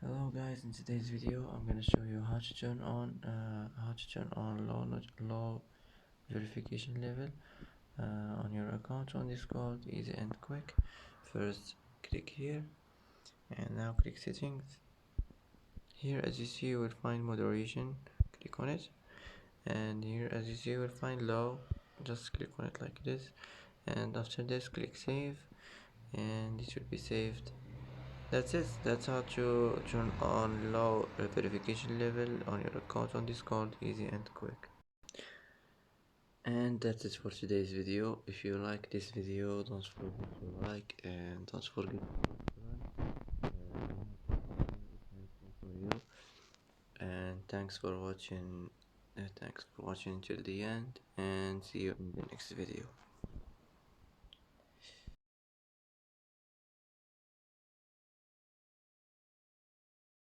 Hello guys, in today's video I'm gonna show you how to turn on low verification level on your account on Discord, easy and quick. First click here and now click settings. Here as you see you will find moderation, click on it, and here as you see you will find low, just click on it like this, and after this click save and it will be saved. That's it. That's how to turn on low verification level on your account on Discord, easy and quick. And that's it for today's video. If you like this video, don't forget to like and don't forget to subscribe. It's helpful for you. And thanks for watching. Thanks for watching till the end, and see you in the next video.